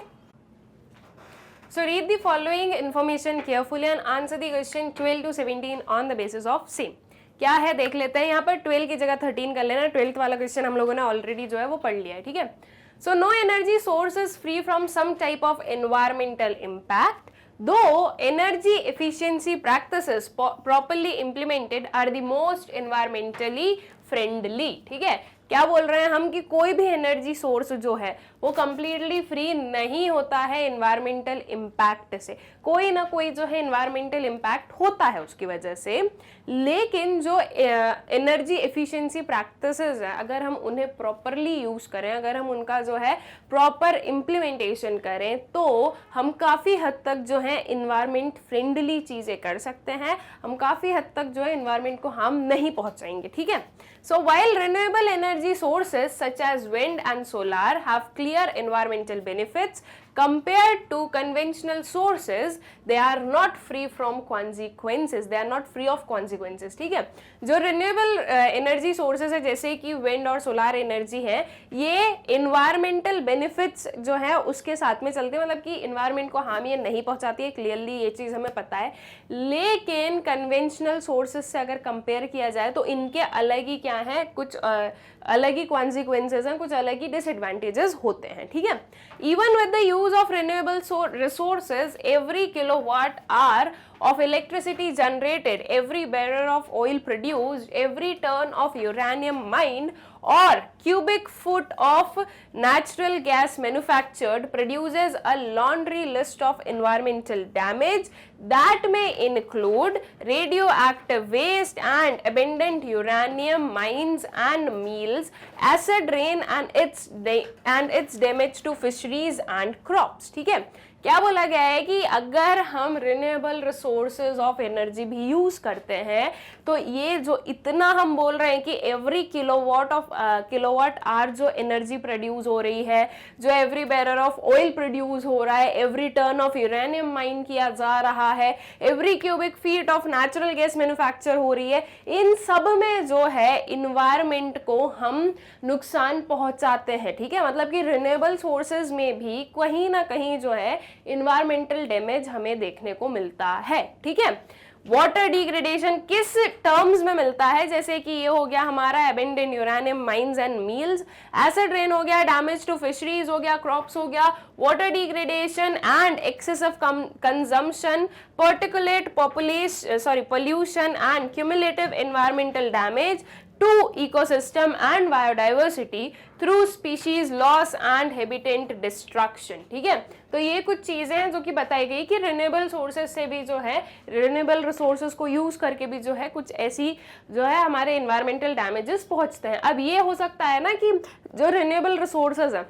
So read the following information carefully and answer the question 12 to 17 on the basis of same. क्या है देख लेते हैं। यहाँ पर 12 की जगह 13 कर लेना। 12th वाला क्वेश्चन हम लोगों ने ऑलरेडी जो है वो पढ़ लिया है, ठीक है। So no energy source is free from some type of environmental impact though energy efficiency practices properly implemented are the most environmentally friendly, ठीक है। क्या बोल रहे हैं हम कि कोई भी एनर्जी सोर्स जो है वो कंप्लीटली फ्री नहीं होता है एनवायरमेंटल इम्पैक्ट से। कोई ना कोई जो है एनवायरमेंटल इम्पैक्ट होता है उसकी वजह से, लेकिन जो एनर्जी एफिशिएंसी प्रैक्टिसेस है अगर हम उन्हें प्रॉपरली यूज करें, अगर हम उनका जो है प्रॉपर इम्प्लीमेंटेशन करें, तो हम काफ़ी हद तक जो है इन्वायरमेंट फ्रेंडली चीज़ें कर सकते हैं। हम काफ़ी हद तक जो है इन्वायरमेंट को हार्म नहीं पहुंचाएंगे, ठीक है। So while renewable energy sources such as wind and solar have clear environmental benefits compared to conventional sources, they are not free from consequences. They are not free of consequences, ठीक है। जो renewable energy sources है जैसे कि wind और solar energy है, ये environmental benefits जो है उसके साथ में चलते हैं, मतलब कि environment को हानि नहीं पहुंचाती है, clearly ये चीज़ हमें पता है। लेकिन conventional sources से अगर compare किया जाए तो इनके अलग ही क्या है, कुछ अलग ही consequences हैं, कुछ अलग ही disadvantages होते हैं, ठीक है। Even with the use of renewable resources, every kilowatt hour of electricity generated, every barrel of oil produced, every ton of uranium mined, or cubic foot of natural gas manufactured produces a laundry list of environmental damage that may include radioactive waste and abundant uranium mines and mills, acid rain and its damage to fisheries and crops, ठीक है। क्या बोला गया है कि अगर हम renewable resources of energy भी यूज करते हैं तो ये जो इतना हम बोल रहे हैं कि एवरी किलोवाट आवर जो एनर्जी प्रोड्यूस हो रही है, जो every barrel of oil produce हो रहा है, every ton of uranium mine किया जा रहा है, every cubic feet of natural gas manufacture हो रही है, इन सब में जो है इन्वायरमेंट को हम नुकसान पहुंचाते हैं, ठीक है। मतलब कि रिन्यूएबल सोर्सेज में भी कहीं ना कहीं जो है इन्वायरमेंटल डैमेज हमें देखने को मिलता है, ठीक है। वाटर डिग्रेडेशन किस टर्म्स में मिलता है, जैसे कि ये हो गया हमारा abundant uranium mines and mills, acid rain हो गया, डैमेज टू फिशरीज हो गया, क्रॉप्स हो गया, water degradation and excessive consumption, particulate pollution and cumulative environmental damage to ecosystem and biodiversity through species loss and habitat destruction, ठीक है। तो ये कुछ चीजें हैं जो कि बताई गई कि रिन्यूएबल सोर्सेज से भी जो है, रिन्यूएबल रिसोर्सेज को यूज करके भी जो है कुछ ऐसी जो है हमारे एनवायरमेंटल डैमेजेस पहुंचते हैं। अब ये हो सकता है ना कि जो रिन्यूएबल रिसोर्सेज है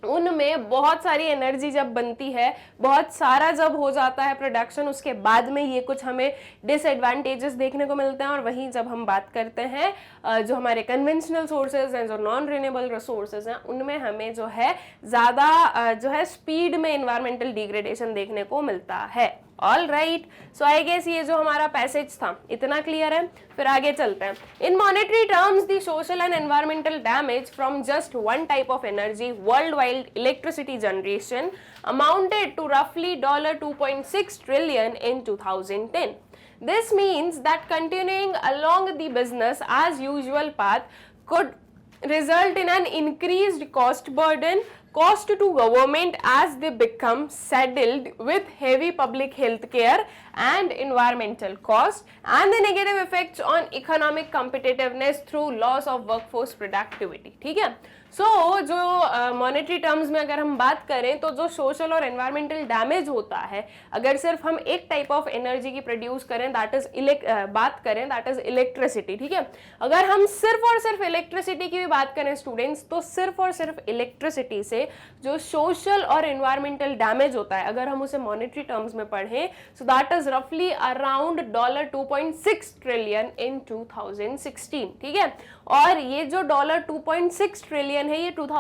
उनमें बहुत सारी एनर्जी जब बनती है, बहुत सारा जब हो जाता है प्रोडक्शन, उसके बाद में ये कुछ हमें डिसएडवांटेजेस देखने को मिलते हैं। और वहीं जब हम बात करते हैं जो हमारे कन्वेंशनल सोर्सेज हैं, जो नॉन रिन्यूएबल रिसोर्सेज हैं, उनमें हमें जो है ज़्यादा जो है स्पीड में इन्वायरमेंटल डिग्रेडेशन देखने को मिलता है। All right, so I guess ये जो हमारा पैसेज था इतना क्लियर है। फिर आगे चलते हैं। In monetary terms the social and environmental damage from just one type of energy worldwide electricity generation amounted to रफली $2.6 trillion in 2010. This means that continuing along the business as usual path could result in an increased cost burden, cost to government as they become saddled with heavy public health care and environmental costs, and the negative effects on economic competitiveness through loss of workforce productivity. ठीक है, सो जो monetary terms में अगर हम बात करें तो जो सोशल और एनवायरमेंटल डैमेज होता है अगर सिर्फ हम एक टाइप ऑफ एनर्जी की प्रोड्यूस करें दैट इज बात करें दैट इज इलेक्ट्रिसिटी। ठीक है, अगर हम सिर्फ और सिर्फ इलेक्ट्रिसिटी की भी बात करें स्टूडेंट्स, तो सिर्फ और सिर्फ इलेक्ट्रिसिटी से जो सोशल और एनवायरमेंटल डैमेज होता है अगर हम उसे मॉनेटरी टर्म्स में पढ़ें सो दैट इज रफली अराउंड $2.6 trillion in 2016। ठीक है, और ये जो $2.6 trillion है ये 10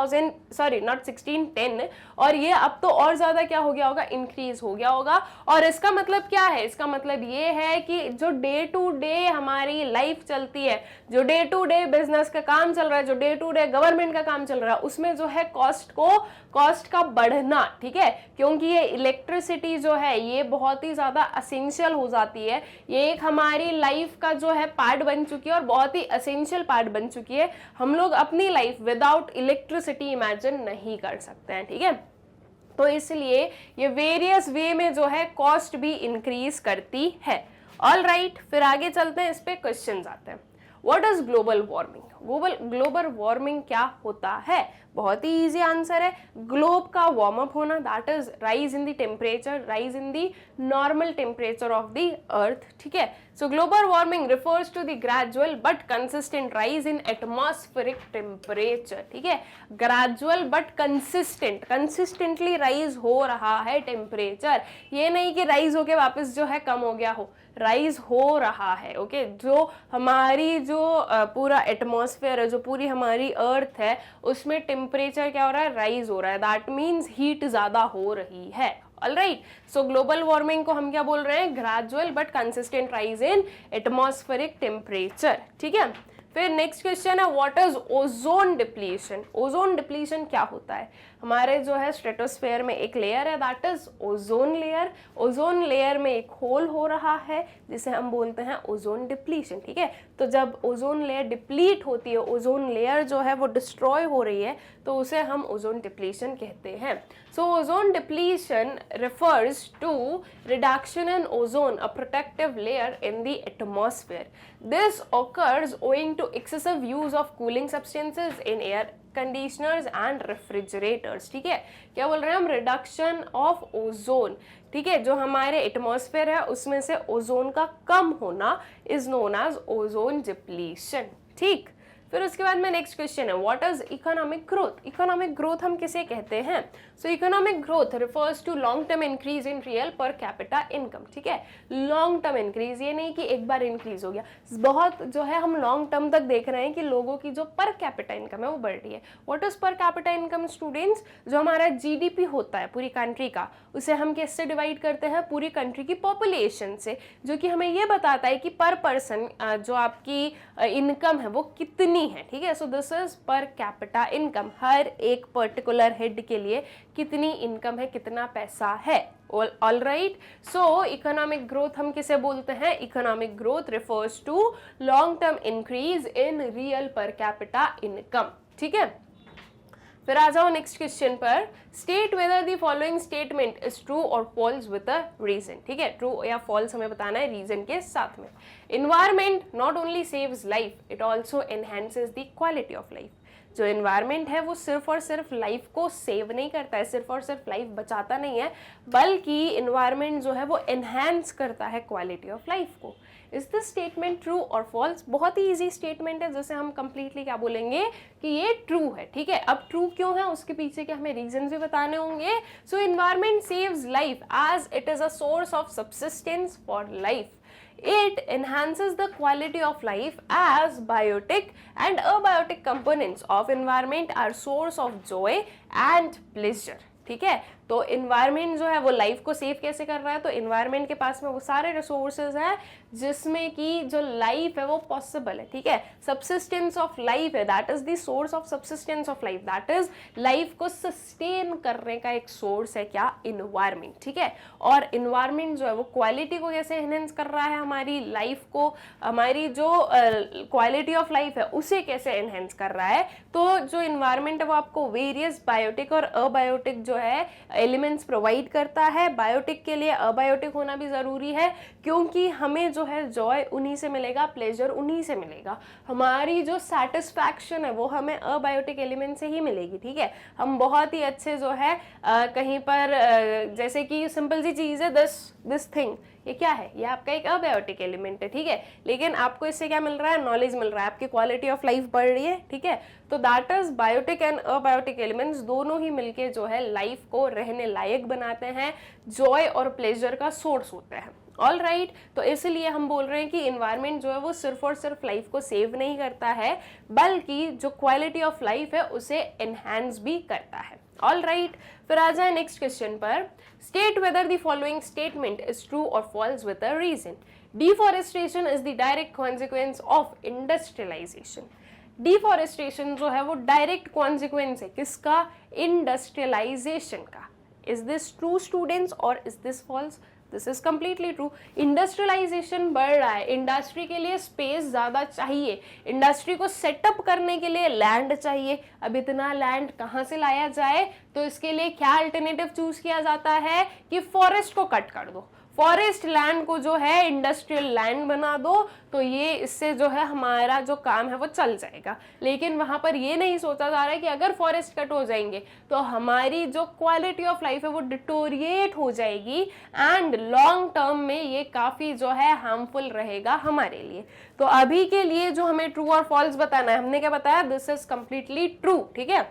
और ये अब तो और ज्यादा क्या हो गया होगा, इंक्रीज हो गया होगा। और इसका मतलब क्या है, इसका मतलब ये है कि जो डे टू डे हमारी लाइफ चलती है, जो डे टू डे बिजनेस का काम चल रहा है, जो डे टू डे गवर्नमेंट का काम चल रहा है, उसमें जो है कॉस्ट का बढ़ना। ठीक है, क्योंकि ये इलेक्ट्रिसिटी जो है ये बहुत ही ज्यादा असेंशियल हो जाती है, ये एक हमारी लाइफ का जो है पार्ट बन चुकी है और बहुत ही असेंशियल पार्ट बन चुकी है। हम लोग अपनी लाइफ विदाउट इलेक्ट्रिसिटी इमेजिन नहीं कर सकते हैं। ठीक है, तो इसलिए ये वेरियस वे में जो है कॉस्ट भी इंक्रीज करती है। ऑल राइट, फिर आगे चलते हैं, इस पे क्वेश्चंस आते हैं। What is global warming? Global warming क्या होता है? बहुत ही इजी आंसर है, ग्लोब का वार्म अप होना, that is rise in the temperature, rise in the normal temperature of the earth. ठीक है, so global warming refers to the gradual but consistent rise in atmospheric temperature. ठीक है, gradual but consistently rise हो रहा है temperature, ये नहीं कि राइज होके वापस जो है कम हो गया हो, राइज हो रहा है। ओके, जो हमारी जो पूरा एटमॉस्फेयर है, जो पूरी हमारी अर्थ है, उसमें टेम्परेचर क्या हो रहा है, राइज हो रहा है, दैट मीन्स हीट ज्यादा हो रही है। ऑलराइट, सो ग्लोबल वार्मिंग को हम क्या बोल रहे हैं, gradual but consistent rise in atmospheric temperature. ठीक है, फिर नेक्स्ट क्वेश्चन है what is ozone depletion? Ozone depletion क्या होता है? हमारे जो है स्ट्रेटोस्फेयर में एक लेयर है that is ozone layer, ozone layer में एक होल हो रहा है जिसे हम बोलते हैं ओजोन डिप्लीशन। ठीक है, तो जब ओजोन लेयर डिप्लीट होती है, ओजोन लेयर जो है वो डिस्ट्रॉय हो रही है, तो उसे हम ओजोन डिप्लीशन कहते हैं। सो ozone depletion refers to reduction in ozone, a protective layer in the atmosphere. This occurs owing to excessive use of cooling substances in air conditioners and refrigerators. ठीक है, क्या बोल रहे हैं हम, रिडक्शन ऑफ ओजोन। ठीक है, जो हमारे एटमॉस्फेयर है उसमें से ओजोन का कम होना is known as ozone depletion. ठीक, फिर उसके बाद में नेक्स्ट क्वेश्चन है what is economic growth? Economic growth हम किसे कहते हैं? So economic growth refers to long term increase in real per capita income. ठीक है, लॉन्ग टर्म इंक्रीज, ये नहीं कि एक बार इंक्रीज हो गया, बहुत जो है हम लॉन्ग टर्म तक देख रहे हैं कि लोगों की जो पर कैपिटा इनकम है वो बढ़ रही है। What is per capita income students? जो हमारा जीडीपी होता है पूरी कंट्री का, उसे हम किससे डिवाइड करते हैं, पूरी कंट्री की पॉपुलेशन से, जो कि हमें ये बताता है कि पर पर्सन जो आपकी इनकम है वो कितनी है। ठीक है, so this is per capita income, हर एक पर्टिकुलर हेड के लिए कितनी इनकम है, कितना पैसा है। All right, so economic growth हम किसे बोलते हैं? Economic growth refers to long term increase in real per capita income. ठीक है, फिर आ जाओ नेक्स्ट क्वेश्चन पर, state whether the following statement is true और फॉल्स विद अ रीजन। ठीक है, ट्रू या फॉल्स हमें बताना है रीजन के साथ में। Environment not only saves life, it also enhances the quality of life. जो एनवायरमेंट है वो सिर्फ और सिर्फ लाइफ को सेव नहीं करता है, सिर्फ और सिर्फ लाइफ बचाता नहीं है, बल्कि एनवायरमेंट जो है वो एनहांस करता है क्वालिटी ऑफ लाइफ को। इज दिस स्टेटमेंट ट्रू और फॉल्स? बहुत ही इजी स्टेटमेंट है जिसे हम कंप्लीटली क्या बोलेंगे कि ये ट्रू है। ठीक है, अब ट्रू क्यों है उसके पीछे के हमें रीजन भी बताने होंगे। So environment saves life as it is a source of subsistence for life. It enhances the quality of life as biotic and abiotic components of environment are source of joy and pleasure. ठीक है, तो environment जो है वो life को save कैसे कर रहा है, तो इन्वायरमेंट के पास में वो सारे रिसोर्सेज हैं जिसमें कि जो लाइफ है वो पॉसिबल है, ठीक है। सबसिस्टेंस ऑफ लाइफ है, that is the source of subsistence of life, that is life को सस्टेन करने का एक सोर्स है क्या, इन्वायरमेंट, ठीक है। और इन्वायरमेंट जो है वो क्वालिटी को कैसे एनहेंस कर रहा है, हमारी लाइफ को, हमारी जो क्वालिटी ऑफ लाइफ है उसे कैसे एनहेंस कर रहा है। तो जो इन्वायरमेंट है वो आपको वेरियस बायोटिक और अबायोटिक जो है एलिमेंट्स प्रोवाइड करता है। बायोटिक के लिए अबायोटिक होना भी जरूरी है, क्योंकि हमें जो है जॉय उन्हीं से मिलेगा, प्लेजर उन्हीं से मिलेगा, हमारी जो सेटिस्फैक्शन है वो हमें अबायोटिक एलिमेंट से ही मिलेगी, ठीक है। हम बहुत ही अच्छे जो है कहीं पर जैसे कि सिंपल सी चीज है दिस थिंग, ये क्या है, ये आपका एक अबायोटिक एलिमेंट है, ठीक है। लेकिन आपको इससे क्या मिल रहा है, नॉलेज मिल रहा है, आपकी क्वालिटी ऑफ लाइफ बढ़ रही है, ठीक है। तो that is biotic and abiotic elements दोनों ही मिलके जो है लाइफ को रहने लायक बनाते हैं, जॉय और प्लेजर का सोर्स होते हैं। ऑल राइट, तो इसलिए हम बोल रहे हैं कि इन्वायरमेंट जो है वो सिर्फ और सिर्फ लाइफ को सेव नहीं करता है, बल्कि जो क्वालिटी ऑफ लाइफ है उसे एनहांस भी करता है। ऑल राइट, फिर आ जाए नेक्स्ट क्वेश्चन पर। State whether the following statement is true और false with a reason. Deforestation is the direct consequence of industrialisation. Deforestation जो है वो डायरेक्ट कॉन्सिक्वेंस है किसका, इंडस्ट्रियलाइजेशन का। इज दिस ट्रू स्टूडेंट्स और is this false? This is completely true. Industrialisation बढ़ रहा है, इंडस्ट्री के लिए स्पेस ज्यादा चाहिए, इंडस्ट्री को सेटअप करने के लिए लैंड चाहिए। अब इतना लैंड कहाँ से लाया जाए, तो इसके लिए क्या अल्टरनेटिव चूज किया जाता है कि फॉरेस्ट को कट कर दो, फॉरेस्ट लैंड को जो है इंडस्ट्रियल लैंड बना दो, तो ये इससे जो है हमारा जो काम है वो चल जाएगा। लेकिन वहां पर ये नहीं सोचा जा रहा है कि अगर फॉरेस्ट कट हो जाएंगे तो हमारी जो क्वालिटी ऑफ लाइफ है वो डिटोरिएट हो जाएगी एंड लॉन्ग टर्म में ये काफी जो है हार्मफुल रहेगा हमारे लिए। तो अभी के लिए जो हमें ट्रू और फॉल्स बताना है, हमने क्या बताया, दिस इज कंप्लीटली ट्रू, ठीक है।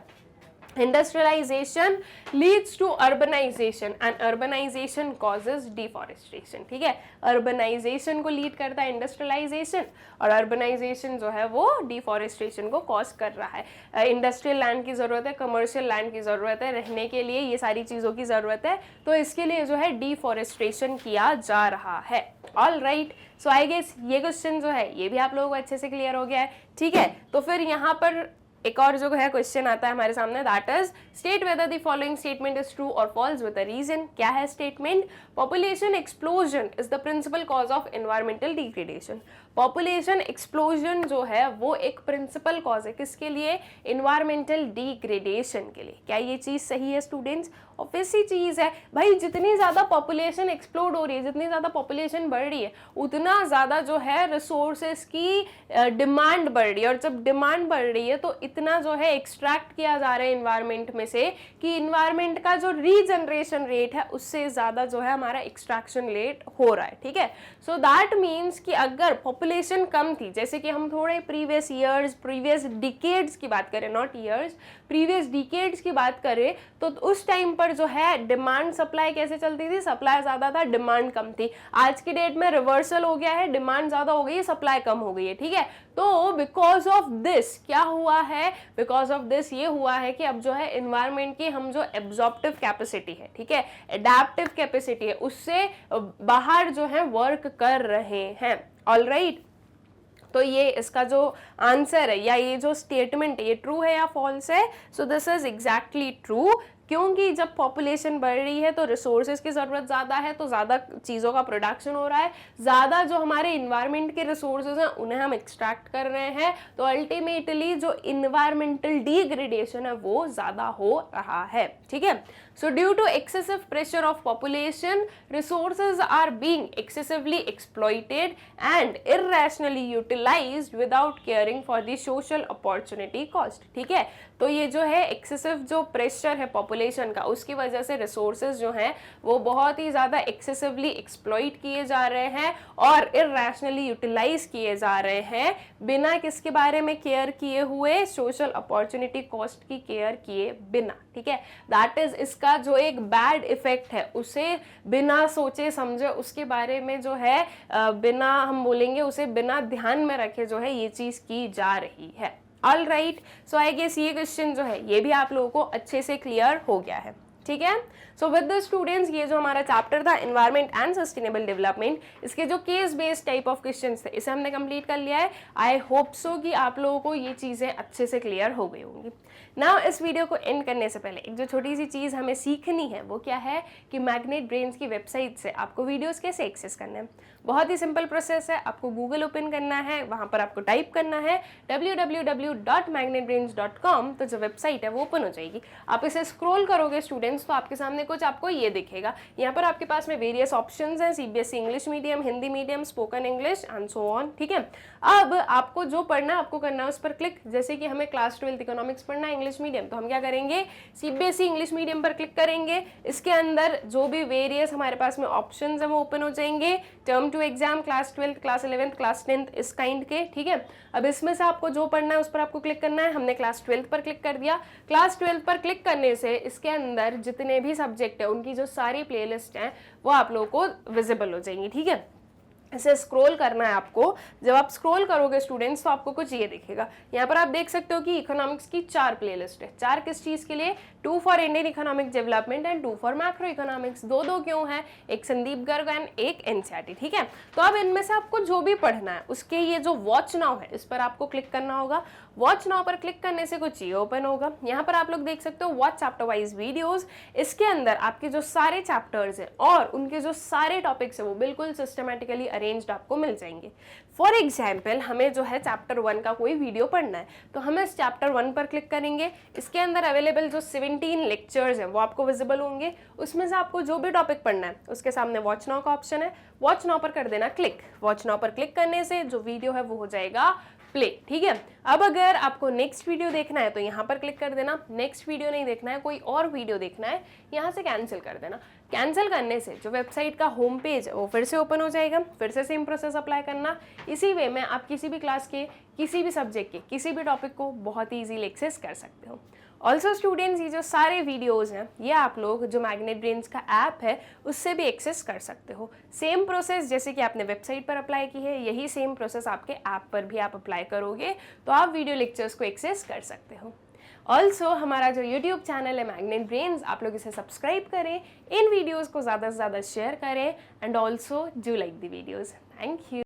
Industrialization leads to urbanization and urbanization causes deforestation, ठीक है। urbanization को लीड करता है industrialization और urbanization जो है वो deforestation को कॉज कर रहा है। इंडस्ट्रियल लैंड की ज़रूरत है, कमर्शियल लैंड की ज़रूरत है, रहने के लिए ये सारी चीज़ों की ज़रूरत है, तो इसके लिए जो है डिफॉरेस्टेशन किया जा रहा है। All right, so I guess ये क्वेश्चन जो है ये भी आप लोगों को अच्छे से क्लियर हो गया है, ठीक है। तो फिर यहाँ पर एक और जो है क्वेश्चन आता है हमारे सामने, that is state whether the following statement is true और फॉल्स विद अ रीजन। क्या है statement? Population explosion is the principal cause of environmental degradation. Population explosion जो है वो एक प्रिंसिपल कॉज है किसके लिए, एनवायरमेंटल डिग्रेडेशन के लिए। क्या ये चीज सही है स्टूडेंट्स? ऑब्वियस ही चीज है भाई, जितनी ज्यादा पॉपुलेशन एक्सप्लोड हो रही है, जितनी ज्यादा पॉपुलेशन बढ़ रही है, उतना ज्यादा जो है रिसोर्सेस की डिमांड बढ़ रही है, और जब डिमांड बढ़ रही है तो इतना जो है एक्सट्रैक्ट किया जा रहा है इन्वायरमेंट में से कि इन्वायरमेंट का जो रीजनरेशन रेट है उससे ज्यादा जो है हमारा एक्सट्रैक्शन रेट हो रहा है, ठीक है। सो दैट मीन्स कि अगर पॉपुलेशन कम थी, जैसे कि हम थोड़े प्रीवियस ईयर्स, प्रीवियस डिकेड्स की बात करें, नॉट ईयर्स, प्रीवियस डिकेड्स की बात करें, तो उस टाइम पर जो है डिमांड सप्लाई कैसे चलती थी, सप्लाई ज्यादा था, डिमांड कम थी। आज की डेट में रिवर्सल हो गया है, डिमांड ज्यादा हो गई है, सप्लाई कम हो गई है, ठीक है। तो बिकॉज ऑफ दिस क्या हुआ है, बिकॉज ऑफ दिस ये हुआ है कि अब जो है एनवायरमेंट की हम जो एब्जॉर्प्टिव कैपेसिटी है, ठीक है, एडेप्टिव कैपेसिटी है, उससे बाहर जो है वर्क कर रहे हैं। ऑल राइट, तो ये इसका जो आंसर है या ये जो स्टेटमेंट है ये ट्रू है या फॉल्स है? So this is exactly true, क्योंकि जब पॉपुलेशन बढ़ रही है तो रिसोर्सेज की ज़रूरत ज़्यादा है, तो ज़्यादा चीज़ों का प्रोडक्शन हो रहा है, ज़्यादा जो हमारे इन्वायरमेंट के रिसोर्सेज हैं उन्हें हम एक्सट्रैक्ट कर रहे हैं, तो अल्टीमेटली जो इन्वायरमेंटल डिग्रेडेशन है वो ज़्यादा हो रहा है, ठीक है। So due to excessive pressure of population, resources are being excessively exploited and irrationally utilised without caring for the social opportunity cost, ठीक है। तो ये जो है एक्सेसिव जो प्रेशर है पॉपुलेशन का, उसकी वजह से रिसोर्सेज जो हैं वो बहुत ही ज़्यादा एक्सेसिवली एक्सप्लॉइट किए जा रहे हैं और इररेशनली यूटिलाइज किए जा रहे हैं, बिना किसके बारे में केयर किए हुए, सोशल अपॉर्चुनिटी कॉस्ट की केयर किए बिना, ठीक है। दैट इज इसका जो एक बैड इफेक्ट है उसे बिना सोचे समझे, उसके बारे में जो है बिना हम बोलेंगे उसे बिना ध्यान में रखे जो है ये चीज़ की जा रही है। All right, so I guess ये क्वेश्चन जो है ये भी आप लोगों को अच्छे से क्लियर हो गया है। ठीक है। सो विद द स्टूडेंट्स, ये जो हमारा चैप्टर था एनवायरनमेंट एंड सस्टेनेबल डेवलपमेंट, इसके जो case based type of questions थे इसे हमने कंप्लीट कर लिया है। आई होप सो कि आप लोगों को ये चीज़ें अच्छे से क्लियर हो गई होंगी। नाउ इस वीडियो को एंड करने से पहले एक जो छोटी सी चीज़ हमें सीखनी है वो क्या है कि मैग्नेट ब्रेन्स की वेबसाइट से आपको वीडियोस कैसे एक्सेस करने हैं। बहुत ही सिंपल प्रोसेस है, आपको गूगल ओपन करना है, वहाँ पर आपको टाइप करना है www.magnetbrains.com, तो जो वेबसाइट है वो ओपन हो जाएगी। आप इसे स्क्रॉल करोगे स्टूडेंट्स तो आपके सामने कुछ आपको ये दिखेगा। यहाँ पर आपके पास में वेरियस ऑप्शंस हैं, CBSE English medium, Hindi medium, spoken English and so on. ठीक है, अब आपको जो पढ़ना है आपको करना है उस पर क्लिक। जैसे कि हमें क्लास 12 इकोनॉमिक्स पढ़ना है इंग्लिश मीडियम, तो हम क्या करेंगे, सीबीएसई इंग्लिश मीडियम पर क्लिक करेंगे। इसके अंदर जो भी वेरियस हमारे पास में ऑप्शंस हैं वो ओपन हो जाएंगे, term two exam, class 12, class 11, class 10, इस काइंड के। ठीक है, अब इसमें से आपको जो पढ़ना है उस पर आपको क्लिक करना है। हमने क्लास 12 पर क्लिक कर दिया। क्लास 12 पर क्लिक करने से इसके अंदर जितने भी सब्जेक्ट है उनकी जो सारी प्लेलिस्ट हैं वो आप लोगों को विजिबल हो जाएंगी। ठीक है, इसे स्क्रॉल करना है आपको। जब आप स्क्रॉल करोगे स्टूडेंट्स तो आपको कुछ ये दिखेगा। यहाँ पर आप देख सकते हो कि इकोनॉमिक्स की 4 प्लेलिस्ट है। 4 किस चीज़ के लिए, 2 for Indian economic development and 2 for macro economics. 2 क्यों है, एक संदीप गर्ग एंड एक एनसीईआरटी। ठीक है, तो अब इनमें से आपको जो भी पढ़ना है उसके ये जो वॉच नाउ है इस पर आपको क्लिक करना होगा। वॉच नाउ पर क्लिक करने से कुछ ये ओपन होगा। यहाँ पर आप लोग देख सकते हो वॉच चैप्टर वाइज वीडियोस। इसके अंदर आपके जो सारे चैप्टर्स हैं और उनके जो सारे टॉपिक्स है वो बिल्कुल सिस्टमेटिकली अरेंज्ड आपको मिल जाएंगे। फॉर एग्जाम्पल हमें जो है चैप्टर 1 का कोई वीडियो पढ़ना है तो हम इस चैप्टर 1 पर क्लिक करेंगे। इसके अंदर अवेलेबल जो 17 लेक्चर्स हैं वो आपको विजिबल होंगे। उसमें से आपको जो भी टॉपिक पढ़ना है उसके सामने वॉच नाउ का ऑप्शन है, वॉच नाउ पर कर देना क्लिक। वॉच नाउ पर क्लिक करने से जो वीडियो है वो हो जाएगा प्ले। ठीक है, अब अगर आपको नेक्स्ट वीडियो देखना है तो यहाँ पर क्लिक कर देना। नेक्स्ट वीडियो नहीं देखना है, कोई और वीडियो देखना है, यहाँ से कैंसिल कर देना। कैंसिल करने से जो वेबसाइट का होम पेज है वो फिर से ओपन हो जाएगा। फिर से सेम प्रोसेस अप्लाई करना। इसी वे में आप किसी भी क्लास के, किसी भी सब्जेक्ट के, किसी भी टॉपिक को बहुत ही ईजीली एक्सेस कर सकते हो। ऑल्सो स्टूडेंट्स, ये जो सारे वीडियोज़ हैं ये आप लोग जो मैग्नेट ब्रेन्स का ऐप है उससे भी एक्सेस कर सकते हो। सेम प्रोसेस जैसे कि आपने वेबसाइट पर अप्लाई की है, यही सेम प्रोसेस आपके ऐप पर भी आप अप्लाई करोगे तो आप वीडियो लेक्चर्स को एक्सेस कर सकते हो। ऑल्सो हमारा जो यूट्यूब चैनल है मैग्नेट ब्रेन्स, आप लोग इसे सब्सक्राइब करें, इन वीडियोज़ को ज़्यादा से ज़्यादा शेयर करें and also do like the videos. Thank you.